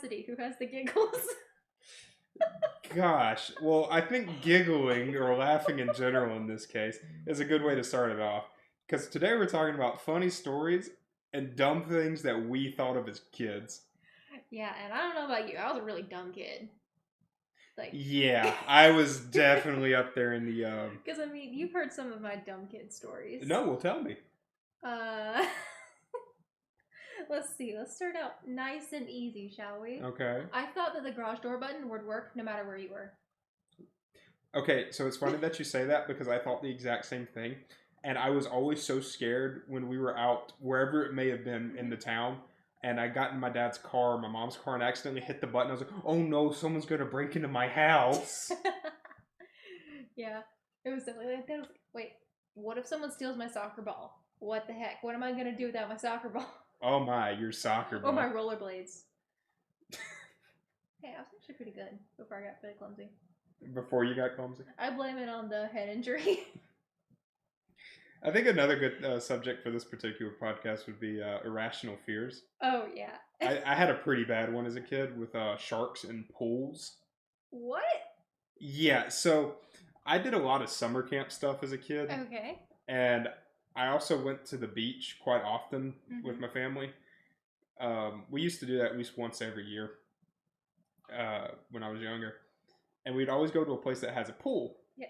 Cassidy, who has the giggles. Gosh, well, I think giggling or laughing in general in this case is a good way to start it off. Because today we're talking about funny stories and dumb things that we thought of as kids. Yeah, and I don't know about you, I was a really dumb kid. Like, Yeah, I was definitely up there in the. Because, I mean, you've heard some of my dumb kid stories. No, well, tell me. Let's see. Let's start out nice and easy, shall we? Okay. I thought that the garage door button would work no matter where you were. Okay, so it's funny that you say that because I thought the exact same thing. And I was always so scared when we were out, wherever it may have been in the town, and I got in my dad's car, my mom's car, and I accidentally hit the button. I was like, oh no, someone's going to break into my house. Yeah, it was definitely like that. I was like, wait, what if someone steals my soccer ball? What the heck? What am I going to do without my soccer ball? Oh my, your soccer ball. Or my rollerblades. Hey, I was actually pretty good before I got really clumsy. Before you got clumsy? I blame it on the head injury. I think another good subject for this particular podcast would be irrational fears. Oh, yeah. I had a pretty bad one as a kid with sharks in pools. What? Yeah, so I did a lot of summer camp stuff as a kid. Okay. And I also went to the beach quite often with my family. We used to do that at least once every year when I was younger. And we'd always go to a place that has a pool. Yeah.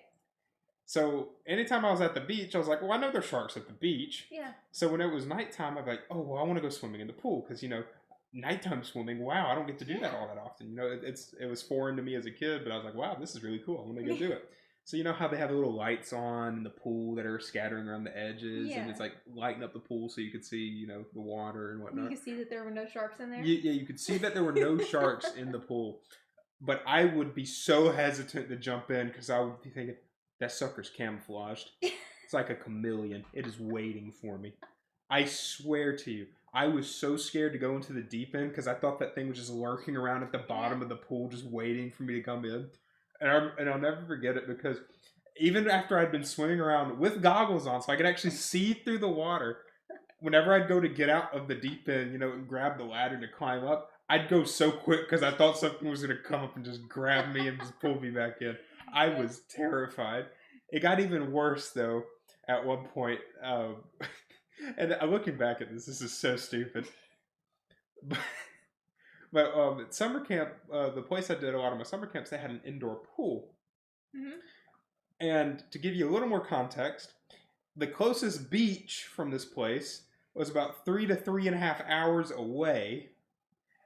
So anytime I was at the beach, I was like, well, I know there's sharks at the beach. Yeah. So when it was nighttime, I'd be like, oh, well, I want to go swimming in the pool. Because, nighttime swimming, wow, I don't get to do that all that often. It was foreign to me as a kid, but I was like, wow, this is really cool. I want to go do it. So you know how they have the little lights on in the pool that are scattering around the edges, and it's like lighting up the pool so you could see, the water and whatnot. You could see that there were no sharks in there? Yeah, you could see that there were no sharks in the pool. But I would be so hesitant to jump in because I would be thinking, that sucker's camouflaged. It's like a chameleon. It is waiting for me. I swear to you, I was so scared to go into the deep end because I thought that thing was just lurking around at the bottom of the pool just waiting for me to come in. And I'll never forget it because even after I'd been swimming around with goggles on so I could actually see through the water, whenever I'd go to get out of the deep end, and grab the ladder to climb up, I'd go so quick because I thought something was going to come up and just grab me and just pull me back in. I was terrified. It got even worse, though, at one point. And looking back at this is so stupid. But at summer camp, the place I did a lot of my summer camps, they had an indoor pool. Mm-hmm. And to give you a little more context, the closest beach from this place was about 3 to 3.5 hours away.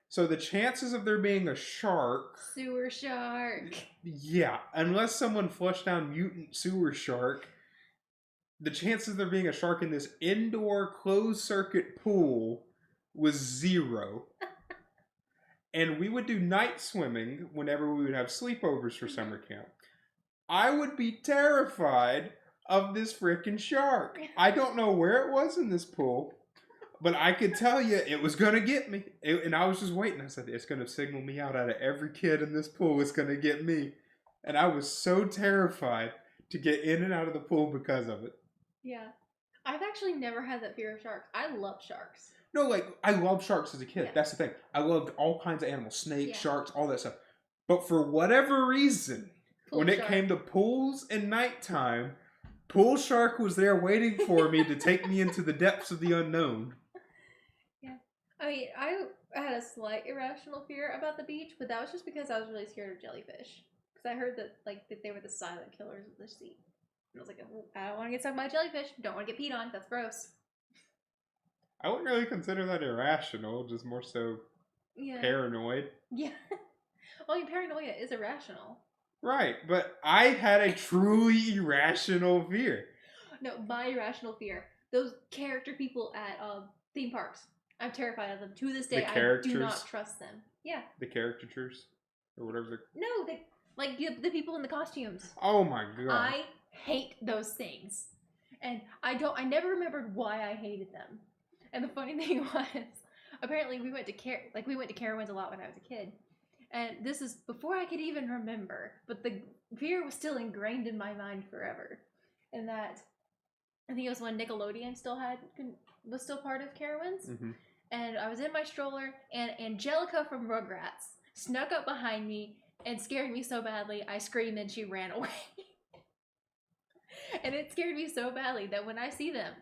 So the chances of there being a shark... Sewer shark. Yeah, unless someone flushed down mutant sewer shark, the chances of there being a shark in this indoor closed-circuit pool was 0. And we would do night swimming whenever we would have sleepovers for summer camp. I would be terrified of this freaking shark. I don't know where it was in this pool, but I could tell you it was going to get me. And I was just waiting. I said, it's going to signal me out of every kid in this pool. It's going to get me. And I was so terrified to get in and out of the pool because of it. Yeah. I've actually never had that fear of sharks. I love sharks. No, I loved sharks as a kid. Yeah. That's the thing. I loved all kinds of animals. Snakes, sharks, all that stuff. But for whatever reason, when it came to pools and nighttime, Pool Shark was there waiting for me to take me into the depths of the unknown. Yeah. I mean, I had a slight irrational fear about the beach, but that was just because I was really scared of jellyfish. Because I heard that that they were the silent killers of the sea. And I was like, I don't want to get stung by a jellyfish. Don't want to get peed on. That's gross. I wouldn't really consider that irrational, just more so paranoid. Yeah. Well, I mean, paranoia is irrational. Right, but I had a truly irrational fear. No, my irrational fear. Those character people at theme parks. I'm terrified of them. To this day, I do not trust them. Yeah. The caricatures? Or whatever they're... No, the people in the costumes. Oh my god. I hate those things. And I never remembered why I hated them. And the funny thing was, apparently we went to Carowinds a lot when I was a kid. And this is before I could even remember, but the fear was still ingrained in my mind forever. And that, I think it was when Nickelodeon was still part of Carowinds. Mm-hmm. and I was in my stroller, and Angelica from Rugrats snuck up behind me and scared me so badly I screamed and she ran away. And it scared me so badly that when I see them,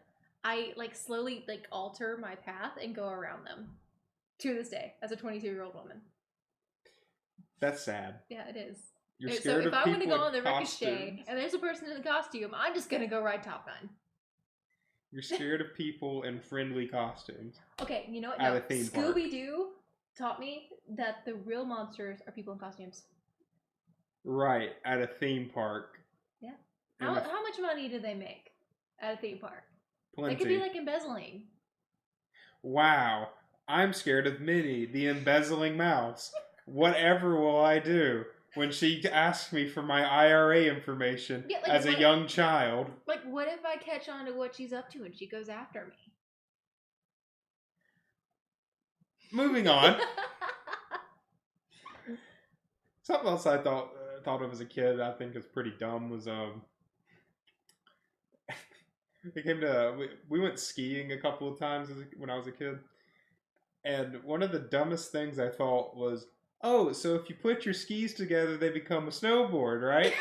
I like slowly like alter my path and go around them. To this day, as a 22-year-old woman. That's sad. Yeah, it is. You're So scared if of I want to people go on the in Ricochet costumes. and there's a person in a costume, I'm just gonna go ride Top Gun. You're scared of people in friendly costumes. Okay, you know what? At No, a theme park. Scooby-Doo taught me that the real monsters are people in costumes. Right, at a theme park. Yeah. In How a- much money do they make at a theme park? Plenty. They could be like embezzling. Wow, I'm scared of Minnie, the embezzling mouse. Whatever will I do when she asks me for my IRA information Yeah, like, as a what- young child? Like, what if I catch on to what she's up to and she goes after me? Moving on. Something else I thought of as a kid I think is pretty dumb was it came to we went skiing a couple of times when I was a kid, and one of the dumbest things I thought was, oh, so if you put your skis together they become a snowboard, right?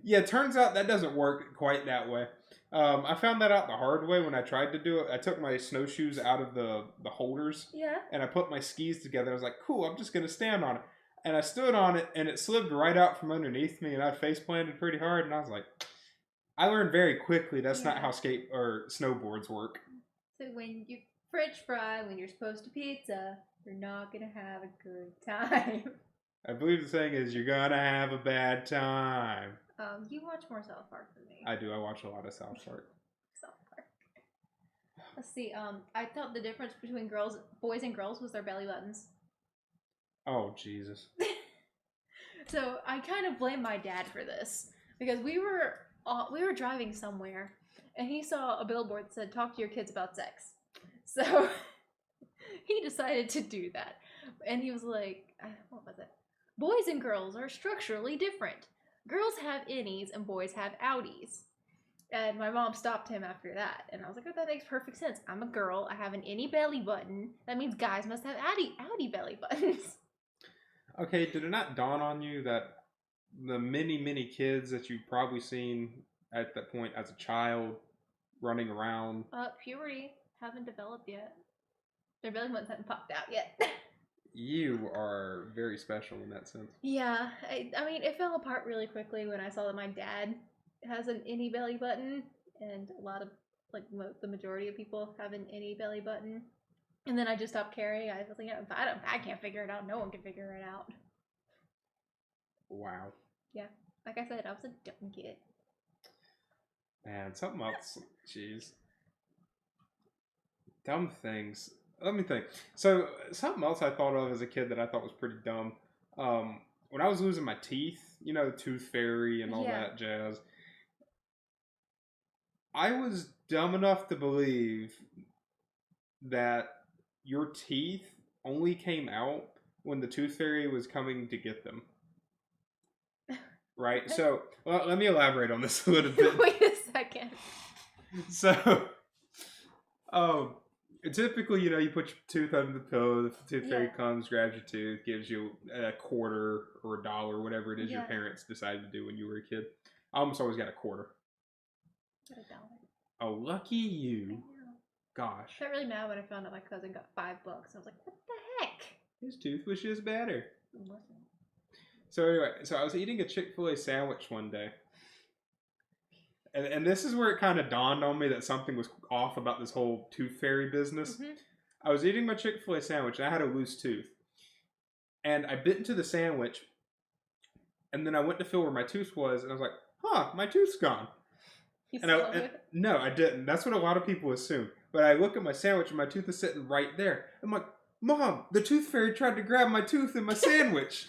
Yeah, it turns out that doesn't work quite that way. I found that out the hard way when I tried to do it. I took my snowshoes out of the holders Yeah. and I put my skis together. I was like, cool, I'm just going to stand on it. And I stood on it and it slipped right out from underneath me and I face planted pretty hard. And I was like, I learned very quickly that's not Yeah. how skate or snowboards work. So when you French fry, when you're supposed to pizza, you're not gonna have a good time. I believe the saying is you're going to have a bad time. You watch more South Park than me. I do. I watch a lot of South Park. South Park. Let's see. I thought the difference between boys and girls was their belly buttons. Oh, Jesus. So I kind of blame my dad for this because we were driving somewhere and he saw a billboard that said "Talk to your kids about sex." So he decided to do that, and he was like, "What was it? Boys and girls are structurally different. Girls have innies and boys have outies." And my mom stopped him after that, and I was like, "Oh, that makes perfect sense. I'm a girl. I have an innie belly button. That means guys must have outie belly buttons." Okay, did it not dawn on you that the many kids that you've probably seen at that point as a child running around? Puberty haven't developed yet. Their belly buttons haven't popped out yet. You are very special in that sense. Yeah, I mean, it fell apart really quickly when I saw that my dad has an innie belly button, and a lot of, like, the majority of people have an innie belly button. And then I just stopped caring. I was like, if I can't figure it out, no one can figure it out. Wow. Yeah, like I said, I was a dumb kid. Man, something else. Jeez. Dumb things. Let me think. So, something else I thought of as a kid that I thought was pretty dumb. When I was losing my teeth, you know, the tooth fairy and all Yeah. that jazz, I was dumb enough to believe that your teeth only came out when the tooth fairy was coming to get them. Right? So, well, let me elaborate on this a little bit. Wait a second. So, typically, you know, you put your tooth under the pillow, the tooth fairy Yeah. comes, grabs your tooth, gives you a quarter or a dollar, whatever it is your Yeah. parents decided to do when you were a kid. I almost always got a quarter. Got $1. Oh, lucky I you. know. Gosh. I got really mad when I found out my cousin got $5. I was like, what the heck? His tooth was just better. It wasn't. So anyway, so I was eating a Chick-fil-A sandwich one day. And this is where it kind of dawned on me that something was off about this whole tooth fairy business. Mhm. I was eating my Chick-fil-A sandwich and I had a loose tooth. And I bit into the sandwich and then I went to feel where my tooth was and I was like, huh, my tooth's gone. You And swallowed it? no, I didn't. That's what a lot of people assume. But I look at my sandwich and my tooth is sitting right there. I'm like, Mom, the tooth fairy tried to grab my tooth in my sandwich.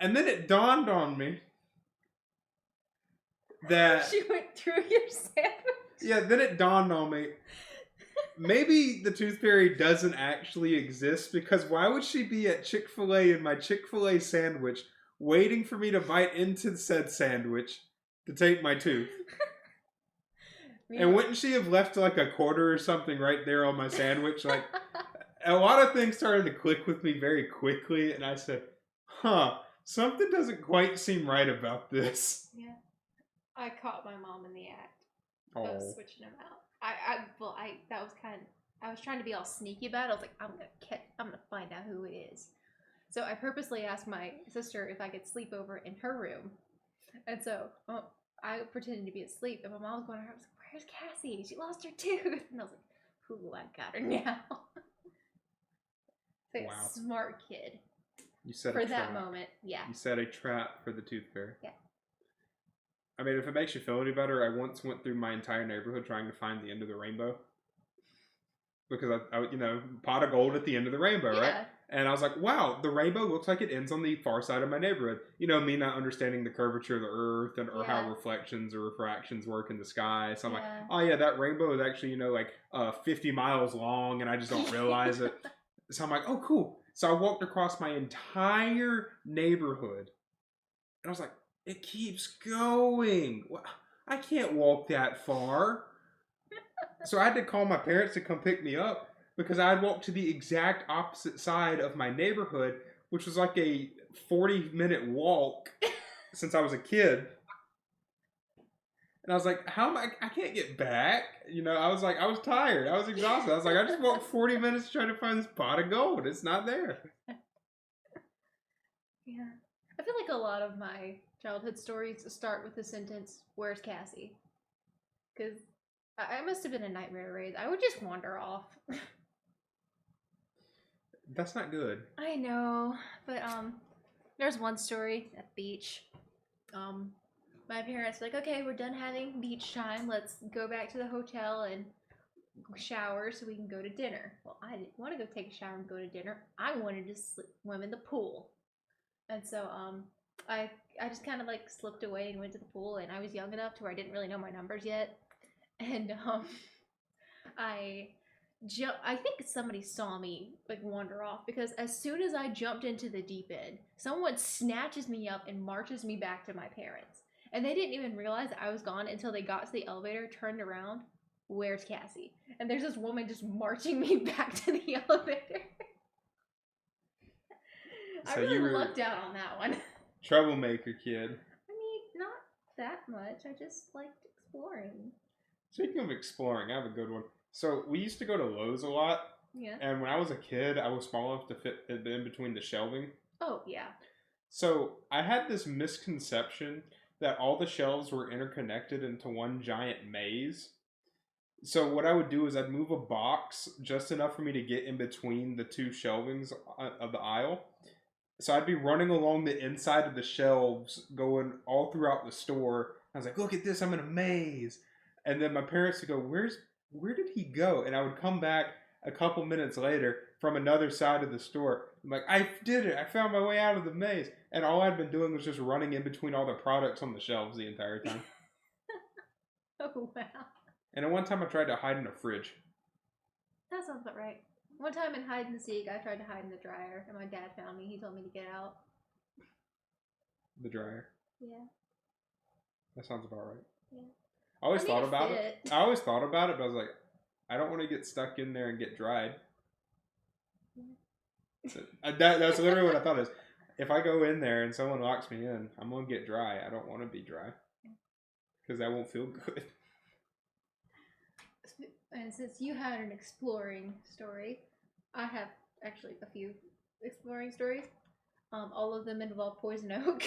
And then it dawned on me that She went through your sandwich. yeah, then it dawned on me. Maybe the tooth fairy doesn't actually exist because why would she be at Chick-fil-A in my Chick-fil-A sandwich waiting for me to bite into said sandwich to take my tooth? And wouldn't she have left like a quarter or something right there on my sandwich? Like, a lot of things started to click with me very quickly, and I said, huh, something doesn't quite seem right about this. Yeah. I caught my mom in the act Oh. of switching them out. I was trying to be all sneaky about it. I was like, I'm gonna find out who it is. So I purposely asked my sister if I could sleep over in her room. And so I pretended to be asleep, and my mom was going to her. I was like, "Where's Cassie? She lost her tooth." And I was like, "Ooh, I got her now." So Wow. smart kid. You set For a that trap. moment, yeah. You set a trap for the tooth fairy. Yeah. I mean, if it makes you feel any better, I once went through my entire neighborhood trying to find the end of the rainbow. Because I pot of gold at the end of the rainbow, Yeah. right? And I was like, wow, the rainbow looks like it ends on the far side of my neighborhood. Me not understanding the curvature of the earth or how Yeah. reflections or refractions work in the sky. So I'm like, Yeah. oh yeah, that rainbow is actually, 50 miles long and I just don't realize it. So I'm like, oh, cool. So I walked across my entire neighborhood and I was like, it keeps going. I can't walk that far. So I had to call my parents to come pick me up because I had walked to the exact opposite side of my neighborhood, which was like a 40-minute walk since I was a kid. And I was like, how am I can't get back. I was like, I was tired. I was exhausted. I was like, I just walked 40 minutes trying to find this pot of gold. It's not there. Yeah. I feel like a lot of my childhood stories start with the sentence, "Where's Cassie?" Because I must have been a nightmare raised. I would just wander off. That's not good. I know, but there's one story at the beach. My parents were like, "Okay, we're done having beach time. Let's go back to the hotel and shower so we can go to dinner." Well, I didn't want to go take a shower and go to dinner. I wanted to swim in the pool, and so I just kind of like slipped away and went to the pool. And I was young enough to where I didn't really know my numbers yet, and I think somebody saw me like wander off because as soon as I jumped into the deep end, someone snatches me up and marches me back to my parents. And they didn't even realize I was gone until they got to the elevator, turned around. "Where's Cassie?" And there's this woman just marching me back to the elevator. So I really you were lucked out on that one. troublemaker kid. I mean, not that much. I just liked exploring. Speaking of exploring, I have a good one. So we used to go to Lowe's a lot. Yeah. And when I was a kid, I was small enough to fit in between the shelving. Oh, yeah. So I had this misconception that all the shelves were interconnected into one giant maze. So what I would do is I'd move a box just enough for me to get in between the two shelvings of the aisle. So I'd be running along the inside of the shelves, going all throughout the store. I was like, look at this, I'm in a maze. And then my parents would go, where did he go? And I would come back a couple minutes later from another side of the store. I'm like, I did it. I found my way out of the maze. And all I'd been doing was just running in between all the products on the shelves the entire time. Oh, wow. And at one time I tried to hide in a fridge. That sounds about right. One time in hide and seek, I tried to hide in the dryer, and my dad found me. He told me to get out. The dryer. Yeah. That sounds about right. Yeah. I always thought it about fit. it. I always thought about it, but I was like, I don't want to get stuck in there and get dried. So, that's literally what I thought is, if I go in there and someone locks me in, I'm going to get dry. I don't want to be dry. Because that won't feel good. And since you had an exploring story, I have actually a few exploring stories. All of them involve Poison Oak.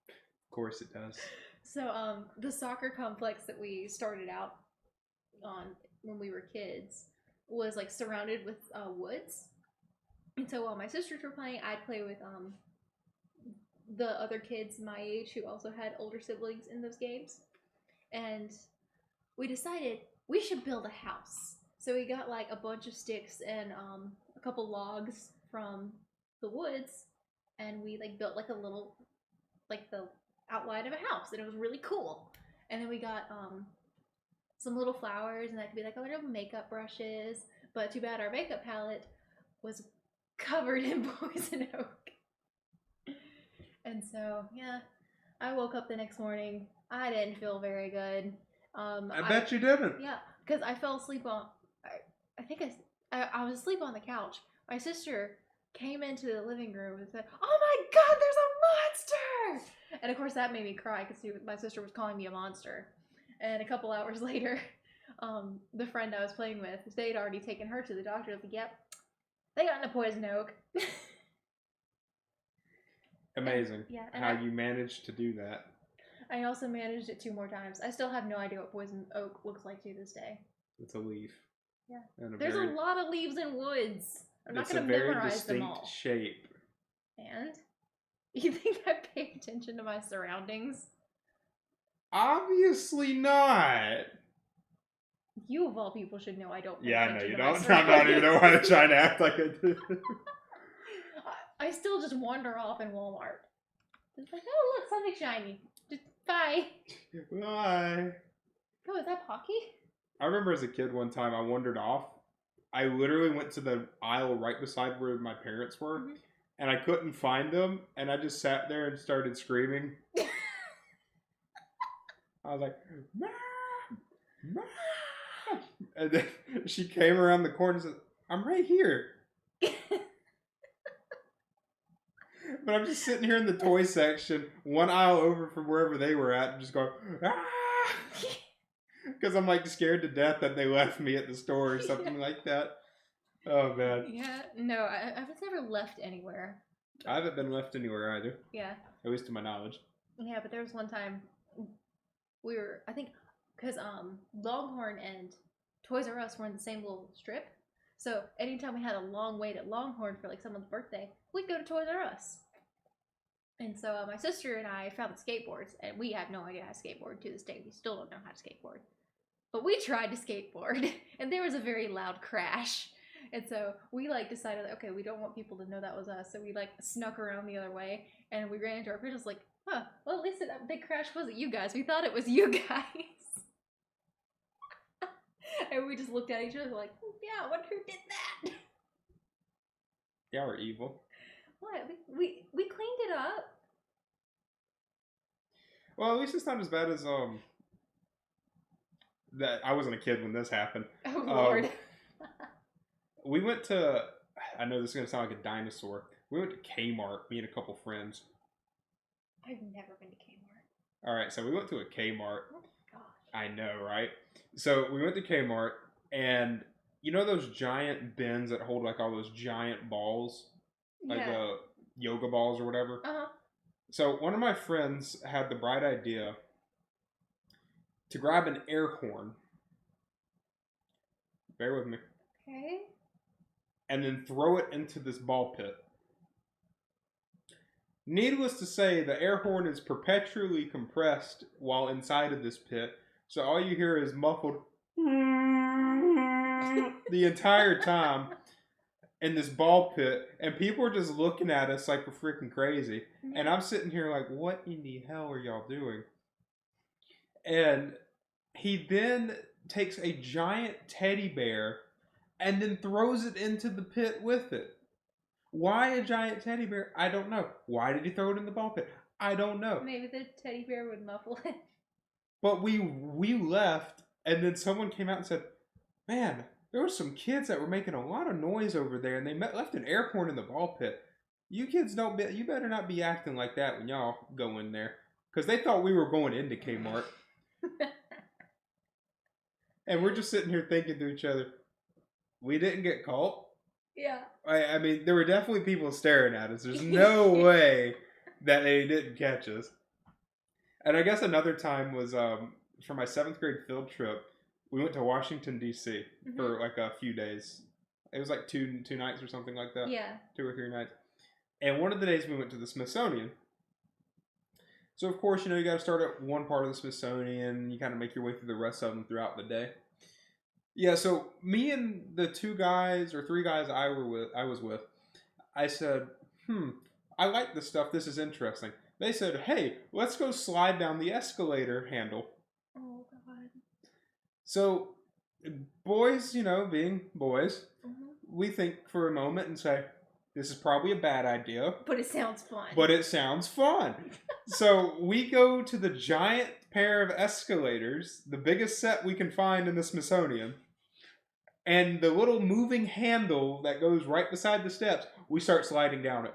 Of course it does. So, the soccer complex that we started out on when we were kids was like surrounded with woods. And so while my sisters were playing, I'd play with the other kids my age who also had older siblings in those games. And we decided we should build a house. So we got like a bunch of sticks and a couple logs from the woods, and we like built like a little, like the outline of a house, and it was really cool. And then we got some little flowers, and that could be like a little makeup brushes. But too bad our makeup palette was covered in poison oak. And so, yeah, I woke up the next morning. I didn't feel very good. I bet you didn't. Yeah, because I fell asleep on. I think I was asleep on the couch. My sister came into the living room and said, "Oh my God, there's a monster!" And of course that made me cry because my sister was calling me a monster. And a couple hours later, the friend I was playing with, they had already taken her to the doctor. I was like, "Yep, they got in a poison oak." Amazing. Yeah, how you managed to do that. I also managed it 2 more times. I still have no idea what poison oak looks like to this day. It's a leaf. Yeah. And There's a lot of leaves in woods. I'm not going to memorize them all. It's a very distinct shape. And? You think I pay attention to my surroundings? Obviously not. You of all people should know I don't pay Yeah, attention no, you to don't. my I'm surroundings. not even know why I'm trying to act like I do. I still just wander off in Walmart. It's like, oh look, something shiny. Just bye. Bye. Oh, is that Pocky? I remember as a kid one time I wandered off. I literally went to the aisle right beside where my parents were, and I couldn't find them, and I just sat there and started screaming. I was like, "Mom! Mom!" And then she came around the corner and said, "I'm right here." But I'm just sitting here in the toy section, one aisle over from wherever they were at, and just going, "Ah!" Because I'm like scared to death that they left me at the store or something like that. Oh man. Yeah, no, I was never left anywhere. I haven't been left anywhere either. Yeah. At least to my knowledge. Yeah, but there was one time we were, I think, because Longhorn and Toys R Us were in the same little strip. So anytime we had a long wait at Longhorn for like someone's birthday, we'd go to Toys R Us. And so my sister and I found the skateboards, and we have no idea how to skateboard to this day. We still don't know how to skateboard. But we tried to skateboard, and there was a very loud crash. And so we like decided, okay, we don't want people to know that was us. So we like snuck around the other way, and we ran into our parents like, huh, well, at least that big crash wasn't you guys. We thought it was you guys. And we just looked at each other like, yeah, I wonder who did that. Yeah, we're evil. What? We cleaned it up. Well, at least it's not as bad as that. I wasn't a kid when this happened. Oh Lord. We went to, I know this is going to sound like a dinosaur. We went to Kmart, me and a couple friends. I've never been to Kmart. Alright, so we went to a Kmart. Oh gosh. I know, right? So we went to Kmart, and you know those giant bins that hold like all those giant balls? Like Yeah. yoga balls or whatever? Uh-huh. So one of my friends had the bright idea to grab an air horn. Bear with me. Okay. And then throw it into this ball pit. Needless to say, the air horn is perpetually compressed while inside of this pit, so all you hear is muffled the entire time in this ball pit, and people are just looking at us like we're freaking crazy. And I'm sitting here like, what in the hell are y'all doing? And he then takes a giant teddy bear and then throws it into the pit with it. Why a giant teddy bear? I don't know. Why did he throw it in the ball pit? I don't know. Maybe the teddy bear would muffle it. But we left, and then someone came out and said, "Man, there were some kids that were making a lot of noise over there, and they left an air horn in the ball pit. You kids you better not be acting like that when y'all go in there." Because they thought we were going into Kmart. And we're just sitting here thinking to each other, we didn't get caught. Yeah. I mean, there were definitely people staring at us. There's no way that they didn't catch us. And I guess another time was for my 7th grade field trip. We went to Washington, D.C. for like a few days. It was like two nights or something like that. Yeah. 2 or 3 nights. And one of the days we went to the Smithsonian. So, of course, you got to start at one part of the Smithsonian. You kind of make your way through the rest of them throughout the day. Yeah, so me and the 2 guys or 3 guys I was with, I said, I like this stuff. This is interesting. They said, hey, let's go slide down the escalator handle. Oh, God. So, boys, being boys, we think for a moment and say, this is probably a bad idea. But it sounds fun. But it sounds fun. So we go to the giant pair of escalators, the biggest set we can find in the Smithsonian, and the little moving handle that goes right beside the steps, we start sliding down it.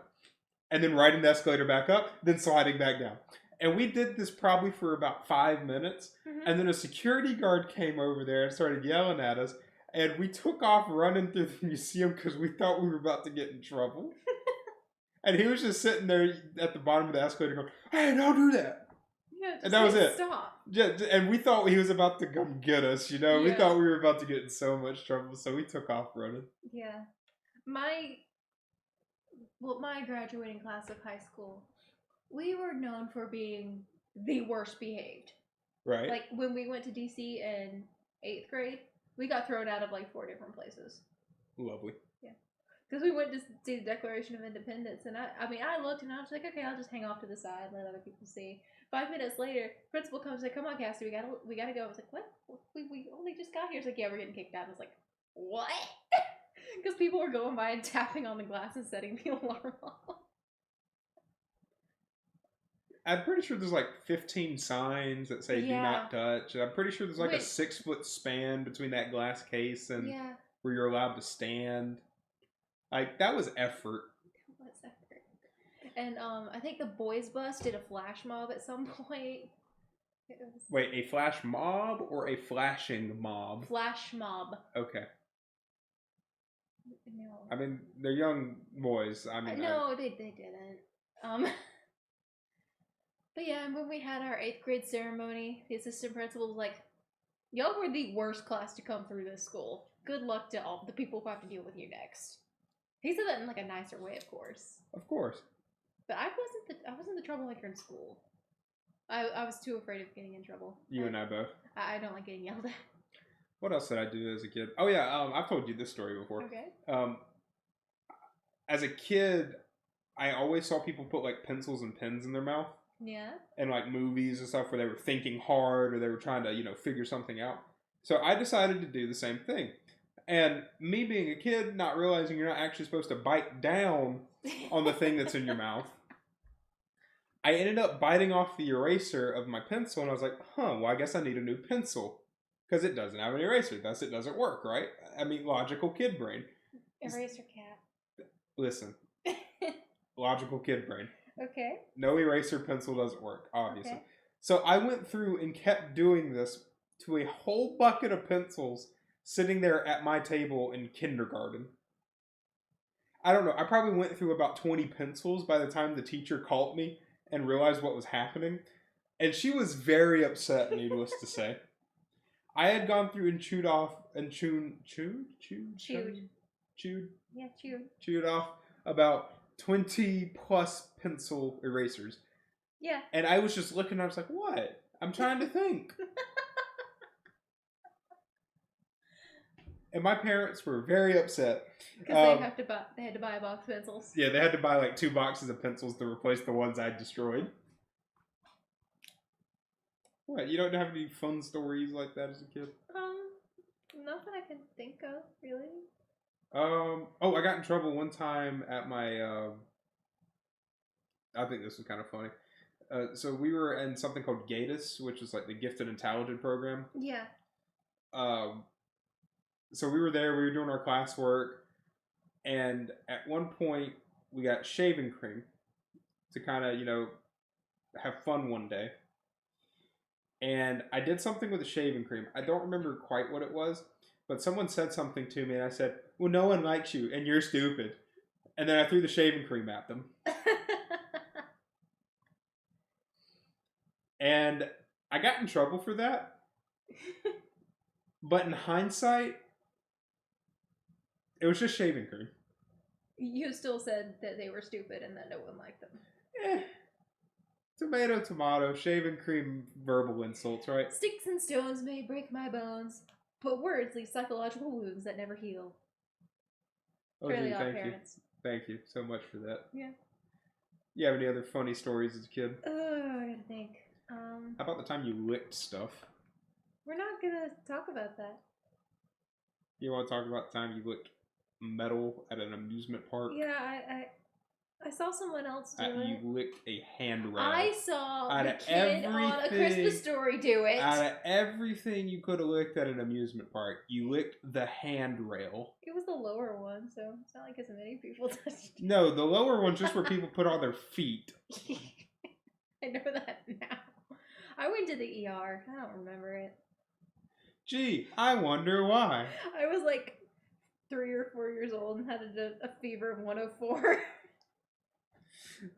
And then riding the escalator back up, then sliding back down. And we did this probably for about 5 minutes. Mhm. And then a security guard came over there and started yelling at us. And we took off running through the museum because we thought we were about to get in trouble. And he was just sitting there at the bottom of the escalator going, "Hey, don't do that." Yeah, And that was it. Stop. Yeah, and we thought he was about to come get us, you know? We Yeah. thought we were about to get in so much trouble, so we took off running. Yeah. My graduating class of high school, we were known for being the worst behaved. Right? Like when we went to DC in 8th grade, we got thrown out of like 4 different places. Lovely. Because we went to see the Declaration of Independence, and I looked and I was like, okay, I'll just hang off to the side, let other people see. 5 minutes later, principal comes like, "Come on, Cassie, we gotta go." I was like, "What? We only just got here." It's like, "Yeah, we're getting kicked out." I was like, "What?" Because people were going by and tapping on the glass and setting the alarm off. I'm pretty sure there's like 15 signs that say "Do not touch." I'm pretty sure there's like a 6-foot span between that glass case and where you're allowed to stand. Like, that was effort. And I think the boys' bus did a flash mob at some point. Wait, a flash mob or a flashing mob? Flash mob. Okay. No. I mean, they're young boys. I mean, no, they didn't. But yeah, and when we had our 8th grade ceremony, the assistant principal was like, "Y'all were the worst class to come through this school. Good luck to all the people who have to deal with you next." He said that in like a nicer way, of course. Of course. But I wasn't the troublemaker in school. I was too afraid of getting in trouble. You and I both. I don't like getting yelled at. What else did I do as a kid? Oh yeah, I've told you this story before. Okay. As a kid, I always saw people put like pencils and pens in their mouth. Yeah. And like movies and stuff where they were thinking hard or they were trying to, figure something out. So I decided to do the same thing. And me being a kid, not realizing you're not actually supposed to bite down on the thing that's in your mouth, I ended up biting off the eraser of my pencil, and I was like, well, I guess I need a new pencil. Because it doesn't have an eraser, thus it doesn't work, right? I mean, logical kid brain. Eraser cat. Listen. Logical kid brain. Okay. No eraser pencil doesn't work, obviously. Okay. So I went through and kept doing this to a whole bucket of pencils sitting there at my table in kindergarten. I don't know. I probably went through about 20 pencils by the time the teacher called me and realized what was happening. And she was very upset, needless to say. I had gone through and chewed off and chewed off about 20 plus pencil erasers. Yeah. And I was just looking, I was like, what? I'm trying to think. And my parents were very upset. Because they had to buy a box of pencils. Yeah, they had to buy like 2 boxes of pencils to replace the ones I destroyed. What? You don't have any fun stories like that as a kid? Not that I can think of, really. Oh, I got in trouble one time at my, I think this was kind of funny. So we were in something called GATUS, which is like the Gifted and Talented program. Yeah. So we were there, we were doing our classwork, and at one point we got shaving cream to kind of, have fun one day. And I did something with the shaving cream. I don't remember quite what it was, but someone said something to me, and I said, "Well, no one likes you, and you're stupid." And then I threw the shaving cream at them. And I got in trouble for that. But in hindsight, it was just shaving cream. You still said that they were stupid and that no one liked them. Tomato, tomato, shaving cream, verbal insults, right? Sticks and stones may break my bones, but words leave psychological wounds that never heal. Fairly Odd Parents. Thank you so much for that. Yeah. You have any other funny stories as a kid? I gotta think. How about the time you licked stuff? We're not gonna talk about that. You want to talk about the time you licked metal at an amusement park? Yeah, I saw someone else do You it. licked a handrail. I saw Out the of kid on A Christmas everything- Story do it. Out of everything you could have licked at an amusement park, you licked the handrail. It was the lower one, so it's not like as many people touched it. No, the lower one's just where people put all their feet. I know that now. I went to the ER. I don't remember it. Gee, I wonder why. I was like 3 or 4 years old and had a fever of 104.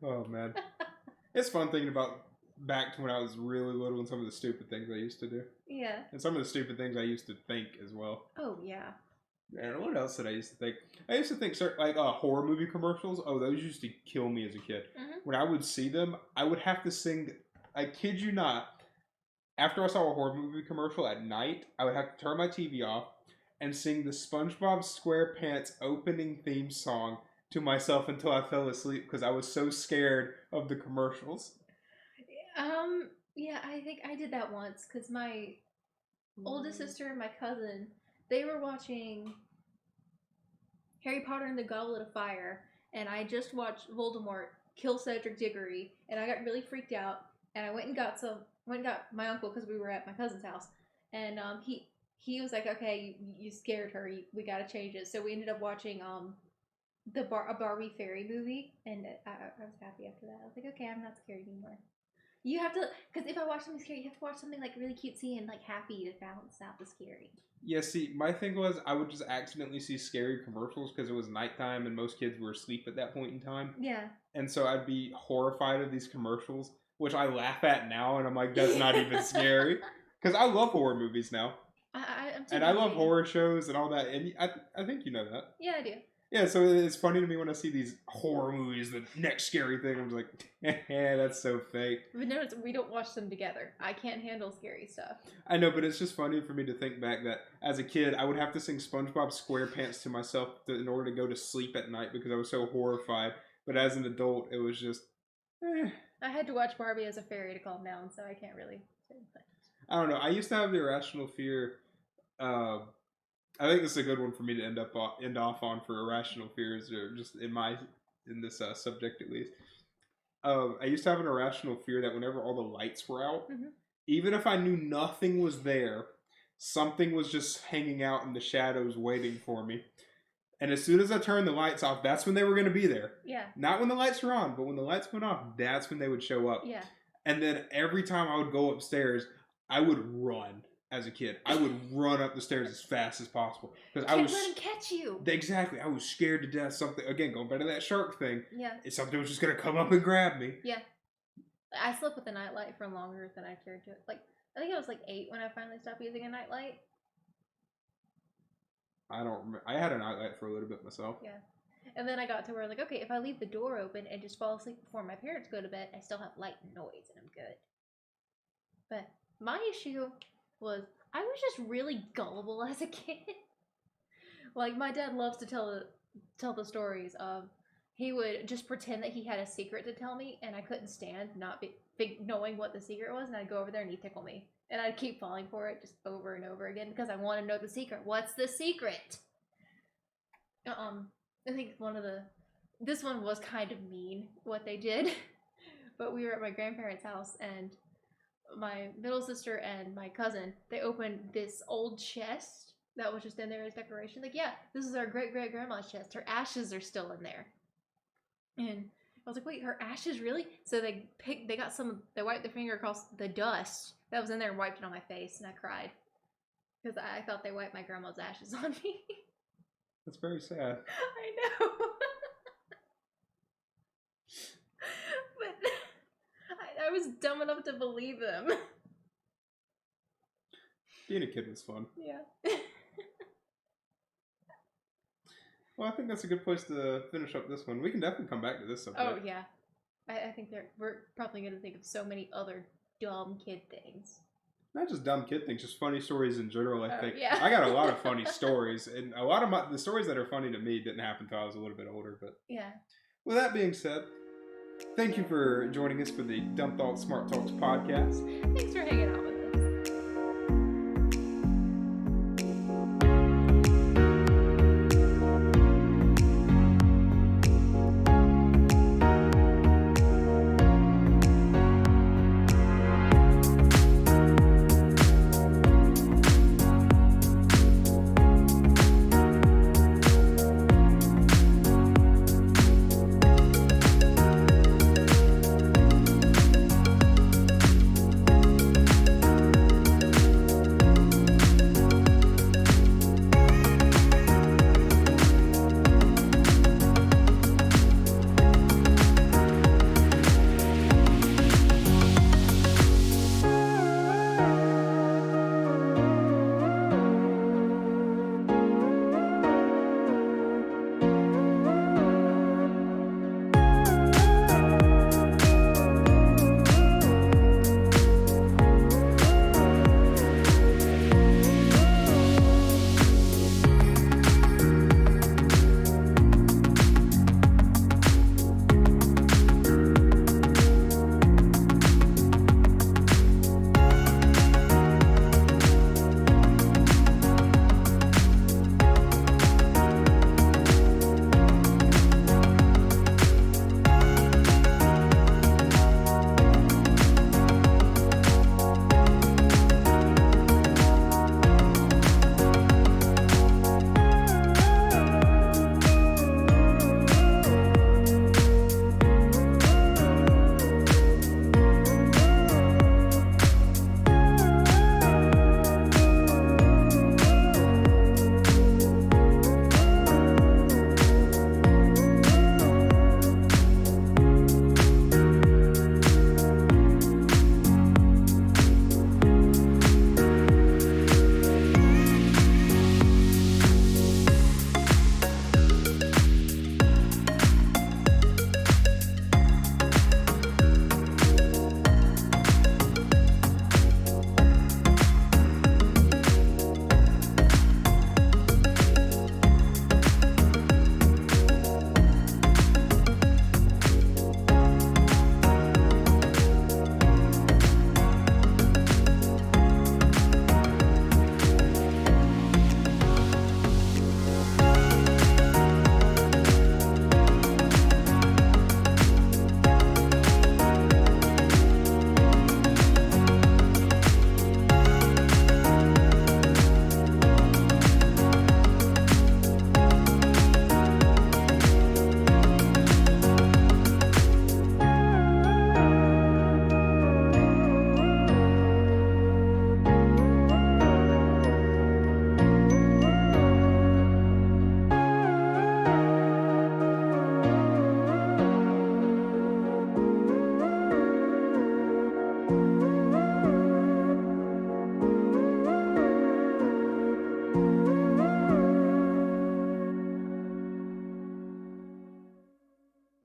Oh, man. It's fun thinking about back to when I was really little and some of the stupid things I used to do. Yeah. And some of the stupid things I used to think as well. Oh, yeah. And what else did I used to think? I used to think like horror movie commercials. Oh, those used to kill me as a kid. Mhm. When I would see them, I would have to sing. I kid you not. After I saw a horror movie commercial at night, I would have to turn my TV off and sing the SpongeBob SquarePants opening theme song to myself until I fell asleep because I was so scared of the commercials. Yeah, I think I did that once because my oldest sister and my cousin, they were watching Harry Potter and the Goblet of Fire, and I just watched Voldemort kill Cedric Diggory, and I got really freaked out, and I went and got my uncle because we were at my cousin's house, and he was like, okay, you scared her, we gotta change it, so we ended up watching a Barbie fairy movie, and I was happy after that. I was like, okay, I'm not scared anymore. You have to, because if I watch something scary, you have to watch something like really cutesy and like happy to balance out the scary. Yeah, see, my thing was I would just accidentally see scary commercials because it was nighttime and most kids were asleep at that point in time. Yeah. And so I'd be horrified of these commercials, which I laugh at now, and I'm like, that's not even scary. Because I love horror movies now. I'm I love horror shows and all that, and I think you know that. Yeah, I do. Yeah, so it's funny to me when I see these horror movies, the next scary thing, I'm just like, that's so fake. But notice, we don't watch them together. I can't handle scary stuff. I know, but it's just funny for me to think back that as a kid, I would have to sing SpongeBob SquarePants to myself in order to go to sleep at night because I was so horrified. But as an adult, it was just, I had to watch Barbie as a fairy to calm down, so I can't really say anything. I don't know. I used to have the irrational fear. I think this is a good one for me to end off on for irrational fears, or just in this subject at least. I used to have an irrational fear that whenever all the lights were out, even if I knew nothing was there, something was just hanging out in the shadows waiting for me. And as soon as I turned the lights off, that's when they were going to be there. Yeah. Not when the lights were on, but when the lights went off, that's when they would show up. Yeah. And then every time I would go upstairs, I would run. As a kid, I would run up the stairs as fast as possible because I was let him catch you. Exactly, I was scared to death. Something again, going back to that shark thing. Yeah, something was just gonna come up and grab me. Yeah, I slept with a nightlight for longer than I cared to. Like, I think I was like 8 when I finally stopped using a nightlight. I don't remember. I had a nightlight for a little bit myself. Yeah, and then I got to where like, okay, if I leave the door open and just fall asleep before my parents go to bed, I still have light and noise, and I'm good. But my issue was I was just really gullible as a kid. Like, my dad loves to tell the stories of he would just pretend that he had a secret to tell me, and I couldn't stand not knowing what the secret was, and I'd go over there and he'd tickle me, and I'd keep falling for it just over and over again because I want to know the secret. What's the secret? I think this one was kind of mean what they did, but we were at my grandparents' house, and my middle sister and my cousin, they opened this old chest that was just in there as decoration. Like, yeah, this is our great-great-grandma's chest. Her ashes are still in there. And I was like, wait, her ashes, really? So they wiped their finger across the dust that was in there and wiped it on my face, and I cried. Because I thought they wiped my grandma's ashes on me. That's very sad. I know. But I was dumb enough to believe them. Being a kid was fun. Yeah. Well, I think that's a good place to finish up this one. We can definitely come back to this subject. Oh, yeah. I think we're probably going to think of so many other dumb kid things. Not just dumb kid things, just funny stories in general, I think. Yeah. I got a lot of funny stories, and a lot of the stories that are funny to me didn't happen until I was a little bit older. But yeah. With that being said, thank you for joining us for the Dumb Thoughts, Smart Talks podcast. Thanks for hanging out with us.